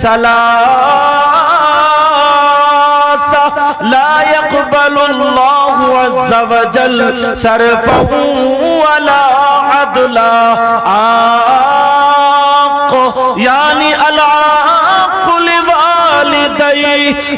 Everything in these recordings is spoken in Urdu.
ثلاثة لا يقبل الله عز وجل صرفا ولا عدلا عاق یعنی العاق لوالدی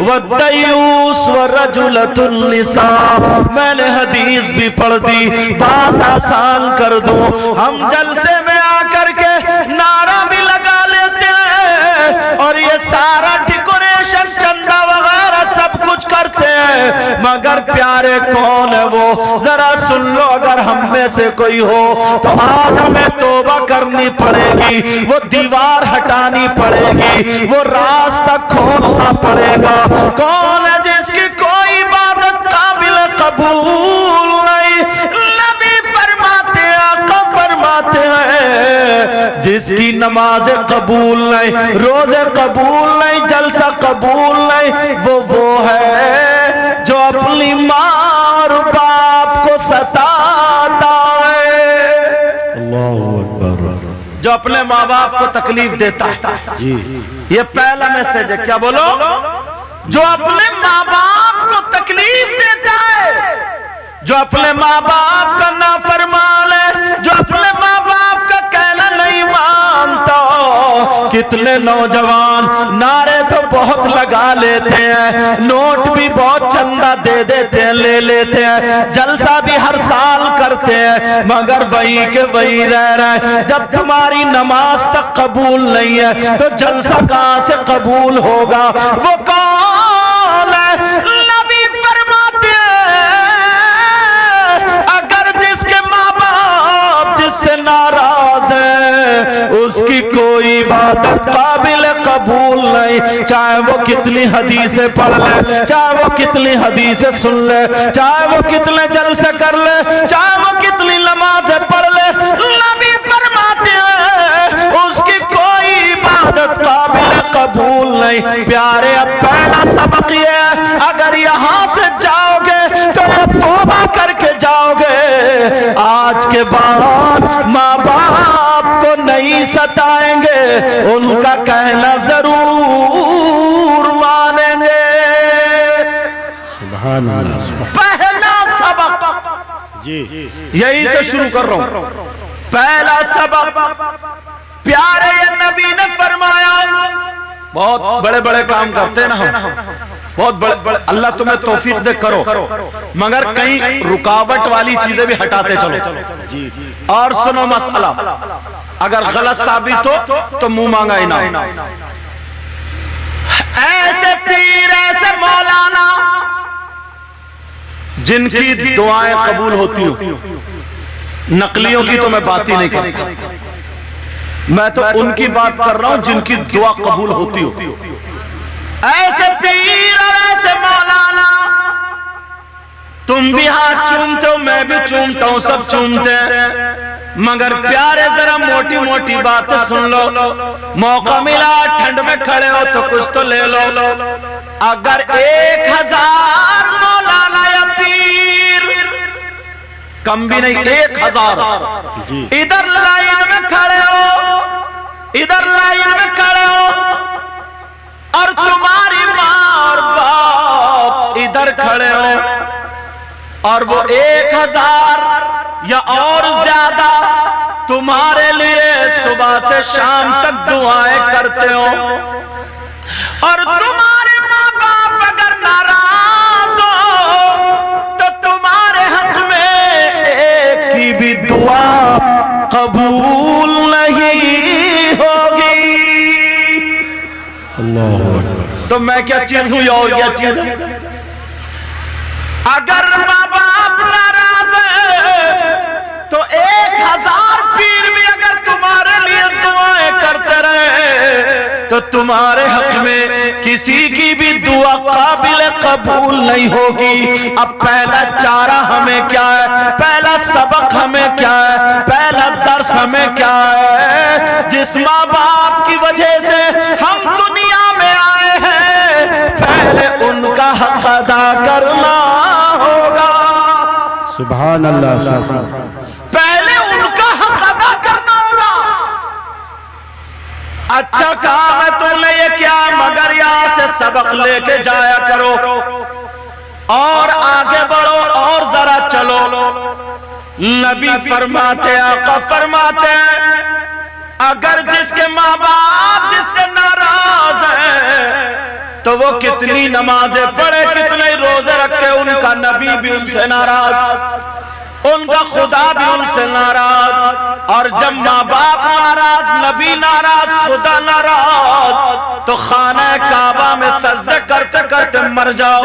والدیوس ورجلۃ النساء. میں نے حدیث بھی پڑھ دی، بات آسان کر دوں. ہم جلسے میں آ کر کے نعرہ بھی لگا لیتے ہیں اور یہ سارا ڈیکوریشن چندہ وغیرہ سب کچھ کرتے ہیں، مگر پیارے کون ہے وہ؟ ذرا سن لو، اگر ہم میں سے کوئی ہو تو آج ہمیں توبہ کرنی پڑے گی، وہ دیوار ہٹانی پڑے گی، وہ راستہ کھولنا پڑے گا. کون ہے جس کی کوئی عبادت قابل قبول نہیں؟ نبی فرماتے ہیں، آقا فرماتے ہیں، جس کی نماز قبول نہیں، روزے قبول نہیں، جلسہ قبول نہیں، وہ ہے جو اپنی ماں اور باپ کو ستاتا ہے. اللہ اکبر. جو اپنے ماں باپ کو تکلیف دیتا ہے. یہ پہلا میسج ہے. کیا بولو؟ جو اپنے ماں باپ کو تکلیف دیتا ہے، جو اپنے ماں باپ کا نافرمان ہے، جو اپنے ماں باپ کا کہنا نہیں مانتا. کتنے نوجوان نعرے تو بہت لگا لیتے ہیں، نوٹ بھی بہت چندہ دے دیتے ہیں، لے لیتے ہیں، جلسہ بھی ہر سال کرتے ہیں، مگر وہی کے وہی رہ رہے. جب تمہاری نماز تک قبول نہیں ہے تو جلسہ کہاں سے قبول ہوگا؟ وہ کون ہے؟ نبی فرماتے ہیں، اگر جس کے ماں باپ جس سے ناراض ہے اس کی کوئی عبادت قابل قبول نہیں، چاہے وہ کتنی حدیثیں پڑھ لے، چاہے وہ کتنی حدیثیں سن لے، چاہے وہ کتنے جلسے کر لے، چاہے وہ کتنی نمازیں پڑھ لے، نبی فرماتے ہیں اس کی کوئی عبادت قابل قبول نہیں. پیارے اب پہلا سبق یہ ہے، اگر یہاں سے جاؤ گے تو توبہ کر کے جاؤ گے. آج کے بعد ماں باپ کو نہیں ستائیں گے، ان کا کہنا ضرور مانیں گے. سبحان اللہ. پہلا سبق یہی سے شروع کر رہا ہوں. پہلا سبق پیارے نبی نے فرمایا. بہت بڑے بڑے کام کرتے ہیں نا ہم، بہت بڑے. اللہ تمہیں توفیق دے کرو، مگر کہیں رکاوٹ والی چیزیں بھی ہٹاتے چلو. اور سنو مسئلہ، اگر غلط ثابت ہو تو منہ مانگا انعام. ایسے پیر، ایسے مولانا جن کی دعائیں قبول ہوتی ہوں، نقلیوں کی تو میں بات ہی نہیں کرتا، میں تو ان کی بات کر رہا ہوں جن کی دعا قبول ہوتی ہو. ایسے پیر اور ایسے مولانا، تم بھی ہاتھ چومتے ہو، میں بھی چومتا ہوں، سب چومتے ہیں، مگر پیارے ذرا موٹی موٹی باتیں سن لو. موقع ملا ٹھنڈ میں کھڑے ہو تو کچھ تو لے لو. اگر 1000 مولانا یا پیر، کم بھی نہیں، 1000 ادھر لائن میں کھڑے ہو، ادھر لائن میں کھڑے ہو، اور تمہاری ماں اور باپ ادھر کھڑے ہو، اور وہ 1000 یا اور زیادہ تمہارے لیے صبح سے شام تک دعائیں کرتے ہو، اور تمہارے ماں باپ اگر ناراض ہو تو تمہارے حق میں ایک کی بھی دعا قبول نہیں ہوگی. اللہ. تو میں کیا چیز ہوں یا اور کیا چیز ہے؟ اگر ماں باپ ناراض ہے تو 1000 پیر بھی اگر تمہارے لیے دعائیں کرتے رہے تو تمہارے حق میں کسی کی بھی دعا قابل قبول نہیں ہوگی. اب پہلا چارہ ہمیں کیا ہے؟ پہلا سبق ہمیں کیا ہے؟ پہلا درس ہمیں کیا ہے؟ جس ماں باپ کی وجہ سے ہم دنیا میں آئے ہیں، پہلے ان کا حق ادا کرنا ہوگا. سبحان اللہ. پہلے ان کا حق ادا کرنا ہوگا. اچھا کام ہے تم نے یہ کیا سبق لے کے جایا کرو، اور آگے بڑھو اور ذرا چلو۔ نبی فرماتے، آقا فرماتے ہیں اگر جس کے ماں باپ جس سے ناراض ہیں تو وہ کتنی نمازیں پڑھے، کتنے روزے رکھے، ان کا نبی بھی ان سے ناراض، ان کا خدا بھی ان سے ناراض۔ اور جب ماں باپ ناراض، نبی ناراض، خدا ناراض، تو خانہ کعبہ میں سجدے کرتے کرتے مر جاؤ،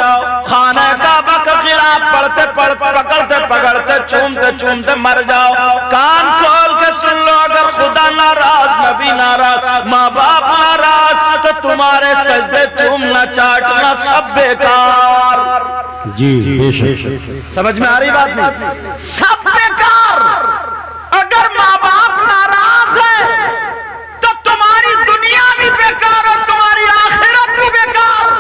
خانہ کعبہ کا خلاف پڑھتے پکڑتے پکڑتے چومتے چومتے مر جاؤ۔ کان کھول کے سن لو، اگر خدا ناراض، نبی ناراض، ماں باپ ناراض، تو تمہارے سجدے چومنا چاٹنا سب بیکار۔ جی بے شک، سمجھ میں آ رہی بات نہیں؟ سب بیکار۔ اگر ماں باپ ناراض ہے تو تمہاری دنیا بھی بیکار اور تمہاری آخرت بھی بیکار۔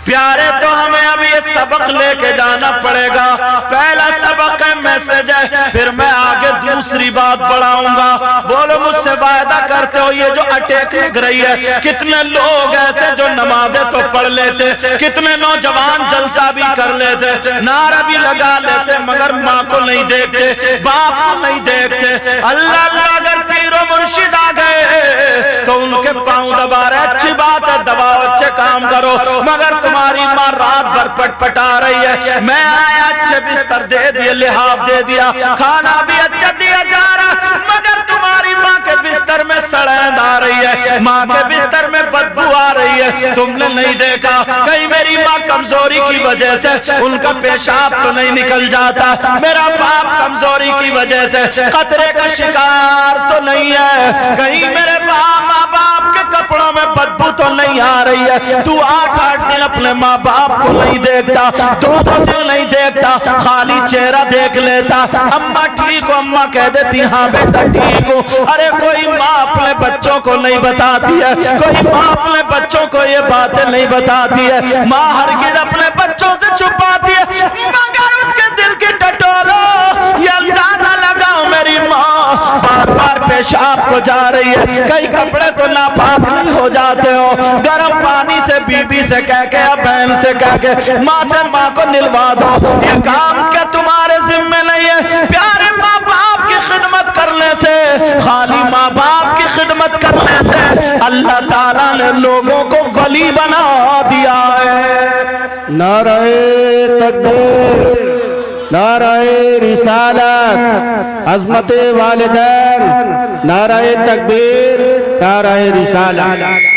پیارے تو ہمیں اب یہ سبق لے کے جانا پڑے گا۔ پہلا سبق ہے میسج ہے، پھر میں آگے دوسری بات بڑھاؤں گا۔ بولو مجھ سے وعدہ کرتے ہو یہ جو اٹیک لگ رہی ہے، کتنے لوگ ایسے جو نمازیں تو پڑھ لیتے، کتنے نوجوان جلسہ بھی کر لیتے، نعرہ بھی لگا لیتے، مگر ماں کو نہیں دیکھتے، باپ کو نہیں دیکھتے۔ اللہ اللہ اگر پیر و مرشد آ گئے تو ان کے پاؤں دبا رہے، اچھی بات ہے، دباؤ، اچھے کام کرو، مگر تمہاری ماں رات بھر پٹ پٹا رہی ہے، میں آیا اچھے بستر دے دیے، لحاف دے دیا، کھانا بھی اچھا دیا جا رہا، مگر تمہاری ماں کے بستر میں سڑند آ رہی ہے، ماں کے بستر میں بدبو آ رہی ہے، تم نے نہیں دیکھا کہیں میری ماں کمزوری کی وجہ سے ان کا پیشاب تو نہیں نکل جاتا، میرا باپ کمزوری کی وجہ سے قطرے کا شکار تو نہیں ہے، کہیں میرے ماں باپ کے کپڑوں میں بدبو تو نہیں آ رہی ہے۔ تو 8 دن اپنے ماں باپ کو نہیں دیکھتا، 2 دن نہیں دیکھتا، خالی چہرہ دیکھ لیتا، اماں ٹھیک ہو، اماں کہہ دیتی ہاں بیٹا ٹھیک ہو۔ ارے کوئی ماں اپنے بچوں کو نہیں بتاتی ہے، کوئی ماں اپنے بچوں کو یہ باتیں نہیں بتاتی ہے، ماں ہرگز اپنے بچوں سے چھپاتی ہے، مگر اس کے دل کی ٹٹولو یہ اندازہ لگاؤ میری ماں بار بار پیشاب کو جا رہی ہے، کئی کپڑے تو ناپاک نہیں ہو جاتے ہو، گرم پانی سے بی بی سے کہہ کے، بہن سے کہہ کے، ماں سے ماں کو نلوا دو، یہ کام کیا تمہارے ذمہ نہیں ہے؟ پیارے ماں باپ کی خدمت کرنے سے، خالی ماں باپ کی خدمت کرنے سے اللہ تعالیٰ نے لوگوں کو ولی بنا دیا ہے۔ نعرہ تکبیر، نعرہ رسالت، عظمت والدین، نعرہ تکبیر، نعرہ رسالت۔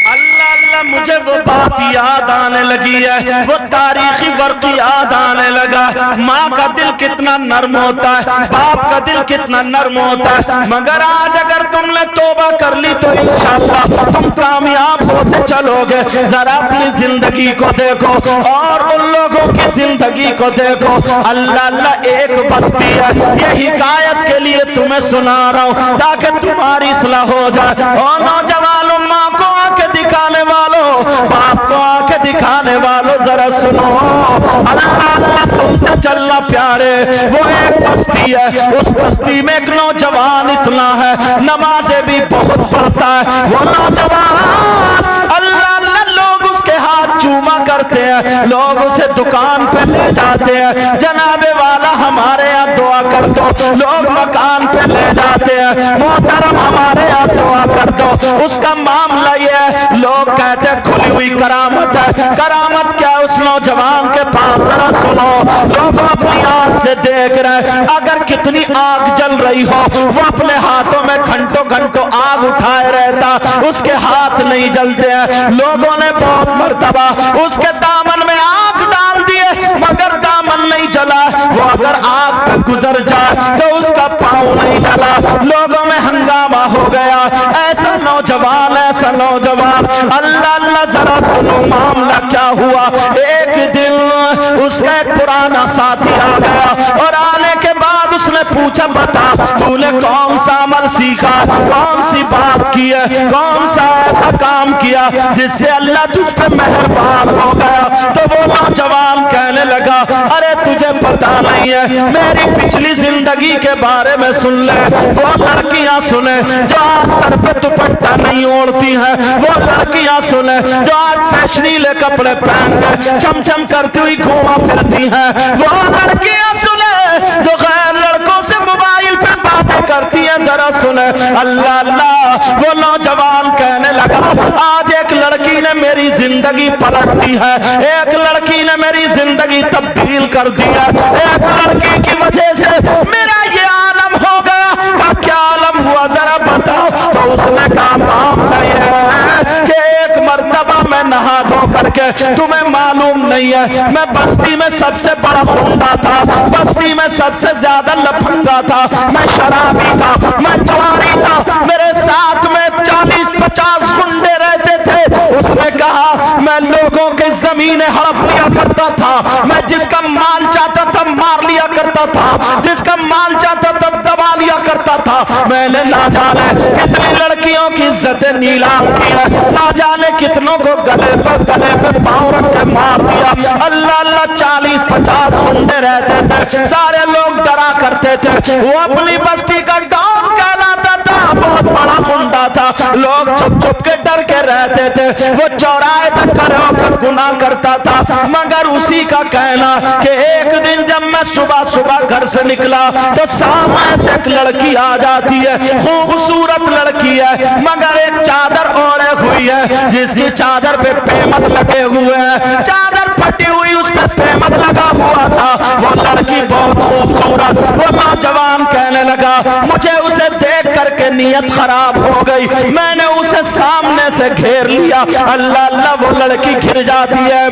مجھے وہ بات یاد آنے لگی ہے، وہ تاریخی ورق یاد آنے لگا، ماں کا دل کتنا نرم ہوتا ہے، باپ کا دل کتنا نرم ہوتا ہے، مگر آج اگر تم نے توبہ کر لی تو انشاءاللہ تم کامیاب ہوتے چلو گے۔ ذرا اپنی زندگی کو دیکھو اور ان لوگوں کی زندگی کو دیکھو، اللہ اللہ ایک بستی ہے، یہ حکایت کے لیے تمہیں سنا رہا ہوں تاکہ تمہاری اصلاح ہو جائے۔ اور نوجوانوں، ماں کو آنکھیں دکھانے والوں، باپ کو آنکھیں دکھانے والوں، ذرا سنو، اللہ اللہ سنتے چلنا پیارے۔ وہ ایک بستی ہے، اس بستی میں ایک نوجوان اتنا ہے، نمازیں بھی بہت پڑھتا ہے، وہ نوجوان اللہ اللہ لوگ اس کے ہاتھ چوما کرتے ہیں، لوگ اسے دکان پہ لے جاتے ہیں، جناب والا ہمارے یہاں دعا کر دو، لوگ مکان پہ لے جاتے ہیں، محترم ہمارے یہاں دعا کر دو۔ اس کا معاملہ یہ ہے، لوگ کہتے ہیں کھلی ہوئی کرامت ہے، کرامت کیا اس نوجوان کے پاس؟ ذرا سنو، لوگ اپنی آنکھ سے دیکھ رہے ہیں، اگر کتنی آگ جل رہی ہو وہ اپنے ہاتھوں میں گھنٹوں گھنٹوں آگ اٹھائے رہتا، اس کے ہاتھ نہیں جلتے ہیں۔ لوگوں نے بہت مرتبہ اس کے دامن میں آگ ڈال دیے مگر دامن نہیں جلا، وہ اگر آگ پہ گزر جائے تو اس کا پاؤں نہیں جلا۔ لوگوں میں ہنگامہ ہو گیا، ایسا نوجوان، ایسا نوجوان، اللہ اللہ ذرا سنو معاملہ کیا ہوا۔ ایک دن اس کا ایک پرانا ساتھی آ گیا اور آنے کے بعد اس نے پوچھا بتا تُونے کون سا عمل سیکھا، کون سی بات کی ہے، کون سا ایسا کام کیا جس سے اللہ تجھ پہ مہربان ہو گیا؟ تو وہ نوجوان کہنے لگا ارے تجھے پتا نہیں ہے، میری پچھلی زندگی کے بارے میں سن لے۔ وہ لڑکیاں سنیں جو آج سر پہ دوپٹہ نہیں اوڑھتی ہیں، وہ لڑکیاں سنیں جو آج فیشنیلے کپڑے پہن کے چم چم کرتی ہوئی گھوما پھرتی ہیں، وہ لڑکیاں سنیں جو غیر لڑکوں سے موبائل پہ باتیں کرتی ہیں، ذرا سنیں اللہ اللہ۔ وہ نوجوان کہنے لگا آج ایک لڑکی نے میری زندگی پلٹ دی ہے، ایک لڑکی نے میری زندگی تبدیل کر دی ہے، ایک لڑکی کی وجہ سے میرا یہ عالم ہو گیا۔ کیا عالم ہوا ذرا بتاؤ؟ تو اس نے کہا معاف نہیں ہے کہ ایک مرتبہ میں نہا دھو کر کے، تمہیں معلوم نہیں ہے میں بستی میں سب سے بڑا خونڈا تھا، بستی میں سب سے زیادہ لپھنگا تھا، میں شرابی تھا، میں جواری تھا، میرے ساتھ میں 40-50 گنڈے رہتے تھے۔ اس نے کہا میں لوگوں کے زمینیں ہڑپ لیا کرتا تھا، میں جس کا مال چاہتا تھا مار لیا کرتا تھا، جس کا مال چاہتا تھا دبا لیا کرتا تھا، میں نے نہ جانے کتنی لڑکیوں کی عزتیں نیلام کی ہے، نہ جانے کتنوں کو گلے پہ پاؤں رکھ کے مار دیا۔ اللہ اللہ 40-50 گنڈے رہتے تھے، سارے لوگ ڈرا کرتے تھے، وہ اپنی بستی کا ڈان کہلاتا تھا، بہت بڑا گنڈا تھا، لوگ چھپ چھپ کے ڈر کے رہتے تھے، وہ چوراہے پہ کھڑے ہو کر گناہ کرتا تھا۔ مگر اسی کا کہنا کہ ایک دن جب میں صبح گھر سے نکلا تو سامنے سے ایک لڑکی آ جاتی ہے، خوبصورت لڑکی ہے مگر ایک چادر اوڑھے ہوئی ہے جس کی چادر پہ پیمد لگے ہوئے ہیں، چادر پھٹی ہوئی اس پہ پیمد لگا ہوا تھا۔ وہ لڑکی بہت خوبصورت، وہ نوجوان کہنے لگا مجھے اسے دیکھ کر کے نیت خراب ہو گئی، میں نے اسے سامنے سے گھیر لیا۔ اللہ اللہ وہ لڑکی گھر جاتی ہے،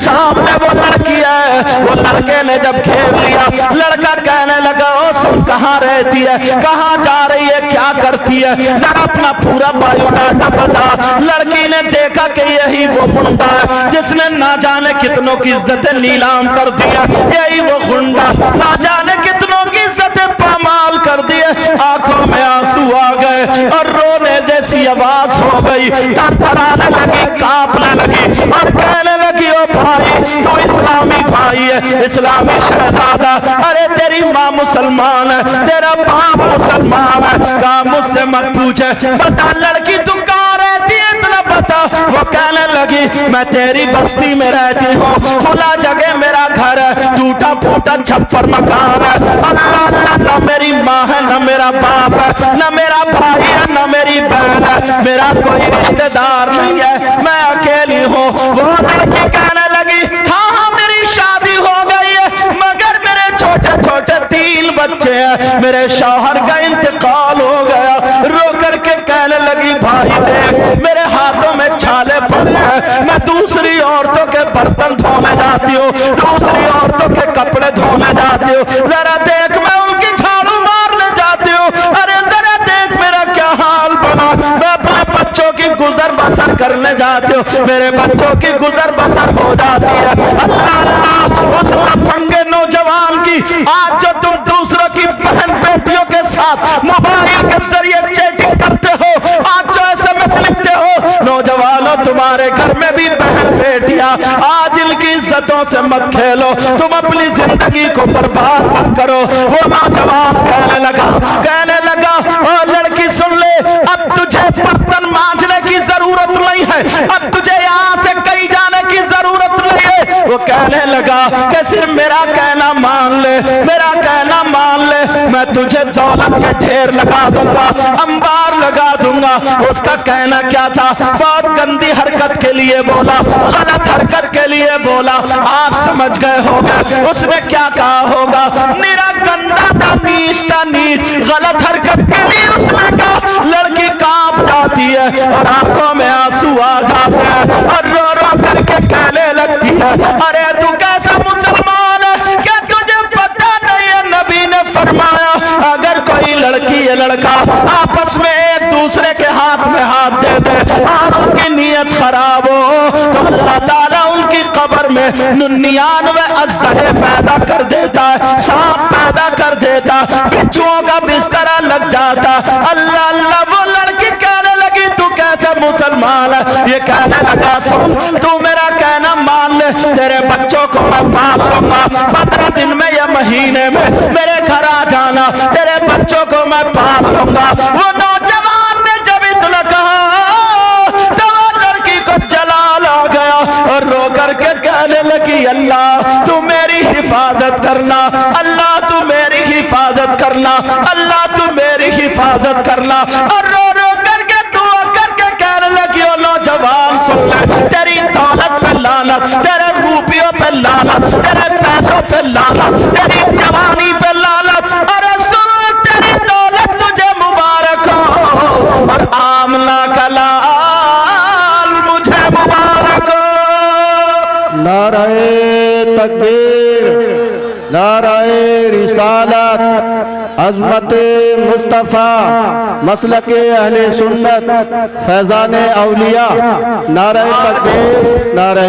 سامنے وہ لڑکی ہے، وہ لڑکے نے جب گھیر لیا لڑکا کہنے لگا او سن کہاں رہتی ہے، کہاں جا رہی ہے، کیا کرتی ہے، ذرا اپنا پورا بایو ڈاٹا بتا۔ لڑکی نے دیکھا کہ یہی وہ گنڈا ہے جس نے نہ جانے کتنوں کی عزتیں نیلام کر دی ہے، یہی وہ گنڈا نہ جانے کتنوں کی عزتیں پامال کر دی ہے۔ آنکھوں میں آنسو آ گئے اور رونے جیسی آواز ہو گئی، تڑپڑانے لگی، کانپنے لگی اور کہنے لگی او بھائی تو اسلامی بھائی ہے، اسلامی شہزادہ، ارے تیری ماں مسلمان ہے، تیرا باپ مسلمان ہے، کہا مجھ سے مت پوچھے، بتا لڑکی تو کہاں رہتی ہے اتنا بتا۔ وہ کہنے لگی میں تیری بستی میں رہتی ہوں، کھلا جگہ میرا گھر ہے، ٹوٹا پھوٹا چھپر مکان ہے، اللہ اللہ نہ میری ماں ہے نہ میرا باپ ہے، نہ میرا بھائی ہے نہ میری بہن ہے، میرا کوئی رشتہ دار نہیں ہے، میں اکیلی ہوں۔ وہ لڑکی کہنے لگی ہاں ہاں میری شادی ہو گئی ہے مگر میرے چھوٹے چھوٹے 3 بچے ہیں، میرے شوہر کا انتقال ہو گیا۔ رو کر کے کہنے لگی بھائی دیکھ میرے ہاتھوں میں چھالے پڑے ہیں، میں دوسری عورتوں کے برتن دھونے جاتی ہوں، دوسری عورتوں کے کپڑے دھونے جاتی ہوں، ذرا دیکھ میں ان کی جھاڑو مارنے جاتی ہوں، ارے ذرا دیکھ میرا کیا حال بنا، میں اپنے بچوں کی گزر بسر کرنے جاتی ہوں، میرے بچوں کی گزر بسر ہو جاتی ہے۔ اللہ اللہ اس لپھنگے نوجوان کی آج جو تم دوسروں کی بہن بیٹیوں کے ساتھ موبائل کے ذریعے چیٹنگ کرتے ہو، آج جو SMS لکھتے ہو، نوجوانوں تمہارے گھر میں بھی بہن بیٹیاں، آج ان کی عزتوں سے مت کھیلو، تم اپنی زندگی کو برباد مت کرو۔ وہ نوجوان کہنے لگا او لڑکی سن لے، اب تجھے برتن مانجنے کی ضرورت نہیں ہے، اب تجھے یہاں سے کہیں جانے کی ضرورت نہیں ہے۔ وہ کہنے لگا کہ صرف میرا کہنا مان لے، میرا کہنا مان لے، میں تجھے دولت کے ڈھیر لگا دوں گا، انبار لگا دوں گا۔ اس کا کہنا کیا تھا؟ بہت گندی حرکت کے لیے بولا، غلط حرکت کے لیے بولا، آپ سمجھ گئے ہوگا اس نے کیا کہا ہوگا، میرا گندا تھا، نیچ تھا، نیچ، غلط حرکت کے لیے اس نے کہا۔ لڑکی کانپ جاتی ہے اور آنکھوں میں آنسو آ جاتے ہیں اور رو رو کر کے کہنے لگتی ہے ارے تو کیسا مسلمان ہے، کیا تجھے پتہ نہیں ہے نبی نے فرمایا اگر کوئی لڑکی یا لڑکا آپس میں ایک دوسرے کے ہاتھ میں ہاتھ دے دے اور ان کی نیت خراب ہو تو اللہ تعالیٰ ان کی قبر میں 99 اژدہے پیدا کر دیتا ہے، سانپ پیدا کر دیتا، بچھوؤں کا بستر لگ جاتا۔ اللہ اللہ وہ لڑکی کہنے لگی تو کیسے مسلمان ہے؟ یہ کہنے لگا سن تو میرا کہنا مان لے، تیرے بچوں کو میں پال لوں گا، 15 دن میں یا مہینے میں میرے گھر آ جانا، تیرے بچوں کو میں پال لوں گا۔ وہ نوجوان نے جب اتنا کہا تو وہ لڑکی کو جلال آ گیا اور رو کر کے کہنے لگی اللہ تو میری حفاظت کرنا، اللہ تو میری حفاظت کرنا، اللہ تو میری حفاظت کرنا، اور رو رو کر کے دعا کر کے کہنے لگی او نوجوان سن لے، تیری دولت پہ لعنت، تیرے روپیوں پہ لعنت، تیرے پیسوں پہ لعنت، تیری جوانی پہ لعنت، اور سن تیری دولت تجھے مبارک ہو، اور آمنہ کا لال مجھے مبارک ہو۔ نعرہ تکبیر، نعرہ رسالت، عظمت مصطفیٰ، مسلک اہل سنت، فیضان اولیاء، نعرہ تکبیر، نعرہ۔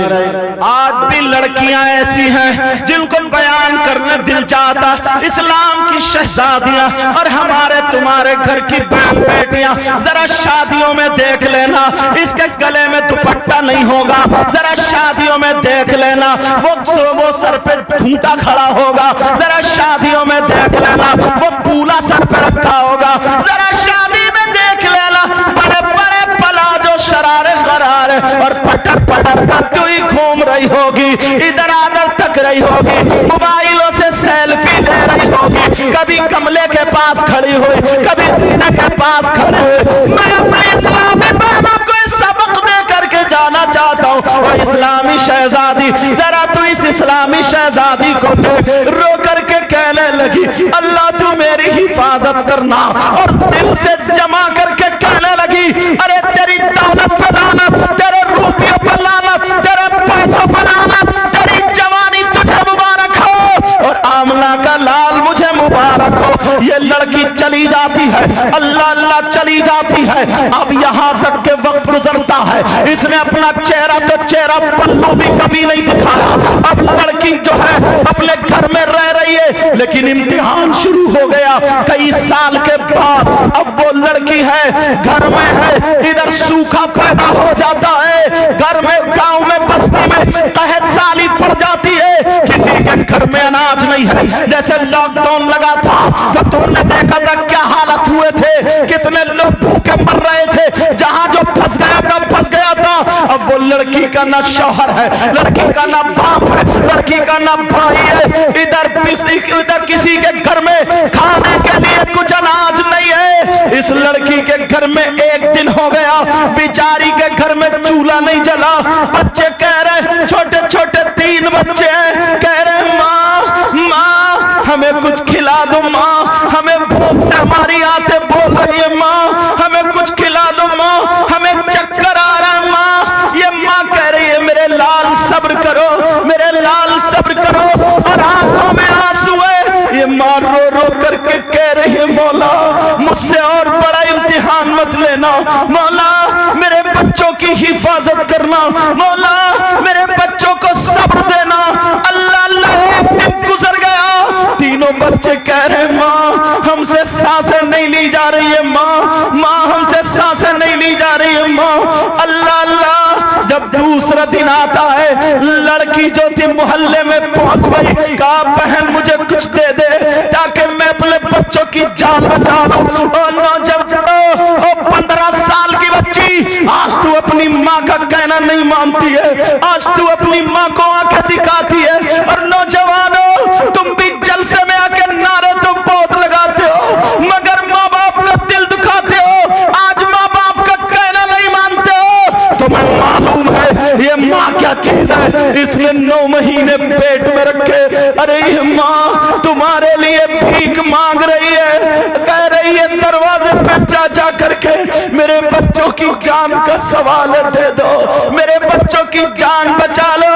آج بھی لڑکیاں ایسی ہیں جن کو بیان کرنا دل چاہتا، اسلام کی شہزادیاں اور ہمارے تمہارے گھر کی بہن بیٹیاں، ذرا شادیوں میں دیکھ لینا اس کے گلے میں دوپٹہ نہیں ہوگا، ذرا شادیوں میں دیکھ لینا وہ سر پہ گھونٹا کھڑا ہوگا، ذرا شادیوں میں دیکھ لینا وہ پولا سر پہ رکھا ہوگا، ذرا شادی میں دیکھ لینا بڑے بڑے پلاجو شرارے غرارے اور پٹر پٹر کرتی ہوئی گھوم رہی ہوگی، ادھر آدھر تک رہی ہوگی، موبائلوں سے سیلفی لے رہی ہوگی، کبھی کملے کے پاس کھڑی ہوئی، کبھی سینہ کے پاس کھڑی ہوئی۔ میں اپنے اسلامی بہنوں کو اس سبق دے کر کے جانا چاہتا ہوں، وہ اسلامی شہزادی ذرا تو اس اسلامی شہزادی کو دیکھ، رو کر کے کہنے لگی اللہ تو میری حفاظت کرنا، اور دل سے جمع کر کے کہنے لگی ارے تیری دولت پہ لعنت، تیرے روپیوں پہ لعنت، تیرے پیسوں پہ لعنت، تیری جوانی تجھے مبارک ہو، اور آمنہ کا لال مجھے مبارک ہو۔ یہ لڑکی چلی جاتی ہے، اللہ اللہ چلی جاتی ہے، اب یہاں تک کہ وقت گزرتا ہے، اس نے اپنا چہرہ تو چہرہ پلو بھی کبھی نہیں دکھایا۔ اب لڑکی جو ہے اپنے گھر میں رہ رہی ہے، لیکن امتحان شروع ہو گیا کئی سال کے بعد، اب وہ لڑکی ہے گھر میں ہے، ادھر سوکھا پیدا ہو جاتا ہے، گھر میں گاؤں میں بستی میں قحط سالی پڑ جاتی ہے، کسی کے گھر میں اناج نہیں ہے، جیسے لاک ڈاؤن لگا تھا تو تم نے دیکھا تھا کیا حالت ہوئے تھے، کتنے لوگ بھوکے مر رہے تھے، جہاں جو پھنس گیا تھا پھنس گیا تھا۔ اب وہ لڑکی کا نہ شوہر ہے، لڑکی کا نہ باپ ہے، لڑکی کا نہ بھائی ہے، ادھر کسی کے گھر میں کھانے کے لیے کچھ اناج نہیں ہے۔ اس لڑکی کے گھر میں ایک دن ہو گیا، بیچاری کے گھر میں چولہا نہیں جلا، بچے کہہ رہے چھوٹے چھوٹے 3 بچے ہیں، کہہ رہے ماں ہمیں کچھ کھلا دو، ماں ہمیں بھوک سے ہماری آنکھیں بول رہی ہے، ماں ہمیں کچھ کھلا دو، ماں ہمیں چکر آ رہا ہے، ماں یہ ماں کہہ رہی ہے میرے لال صبر کرو، میرے لال صبر کرو، اور آنکھوں میں آنسو ہے، یہ ماں رو رو کر کے کہہ رہی ہے مولا مجھ سے اور بڑا امتحان مت لینا، مولا میرے بچوں کی حفاظت کرنا، مولا میرے بچوں کو صبر دینا۔ اللہ اللہ ایک دن گزر گیا، تینوں بچے کہہ رہے ماں ہم سے سانسیں نہیں لی جا رہی ہے، ماں ہم سے سانسیں نہیں لی جا رہی ہے، ماں اللہ اللہ۔ جب دوسرا دن آتا ہے، لڑکی جو تھی محلے میں پہنچ گئی، کہا بہن مجھے کچھ دے دے تاکہ میں اپنے بچوں کی جان بچا لوں۔ جب 15 سال کی بچی، آج تو اپنی ماں کا کہنا نہیں مانتی ہے، آج تو اپنی ماں کو آنکھیں دکھاتی ہے، اور نوجوانوں تم بھی جلسے میں آ کے نعرے تو بہت لگاتے ہو مگر ماں باپ کا دل دکھاتے ہو، آج ماں باپ کا کہنا نہیں مانتے ہو۔ تمہیں معلوم ہے یہ ماں کیا چیز ہے، اس نے 9 مہینے پیٹ میں رکھے، ارے یہ ماں تمہارے لیے بھیک مانگ رہی ہے، کہہ رہی ہے دروازے پہ جا کر کے میرے بچوں کی جان کا سوال دے دو، میرے بچوں کی جان بچا لو۔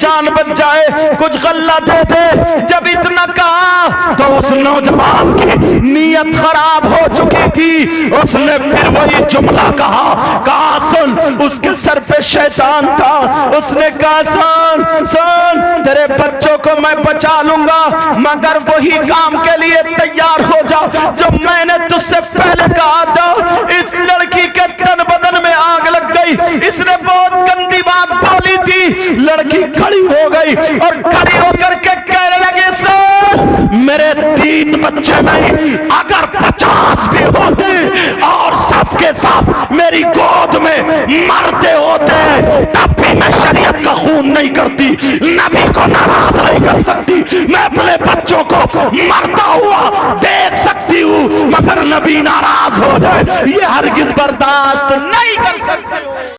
جان بچ جائے کچھ غلہ دے دے. جب اتنا کہا تو اس نوجوان کی نیت خراب ہو چکی تھی. اس نے پھر وہی جملہ کہا سن. اس کے سر پہ شیطان تھا. اس نے کہا سن تیرے بچوں کو میں بچا لوں گا مگر وہی کام کے لیے تیار ہو جا جو میں نے تجھ سے پہلے کہا تھا. اس لڑکی کے تن بدن میں آگ لگ گئی. اس نے بہت گندی بات بولی تھی. لڑکی کھڑی ہو گئی اور کھڑی ہو کر کے کہنے لگے سن میرے 3 بچے نہیں اگر 50 بھی ہوتے اور سب کے ساتھ میری گود میں مرتے ہوتے تب بھی میں شریعت کا خون نہیں کرتی. نبی کو ناراض نہیں کر سکتی. میں اپنے بچوں کو مرتا ہوا دیکھ سکتی ہوں مگر نبی ناراض ہو جائے یہ ہرگز برداشت نہیں کر سکتی.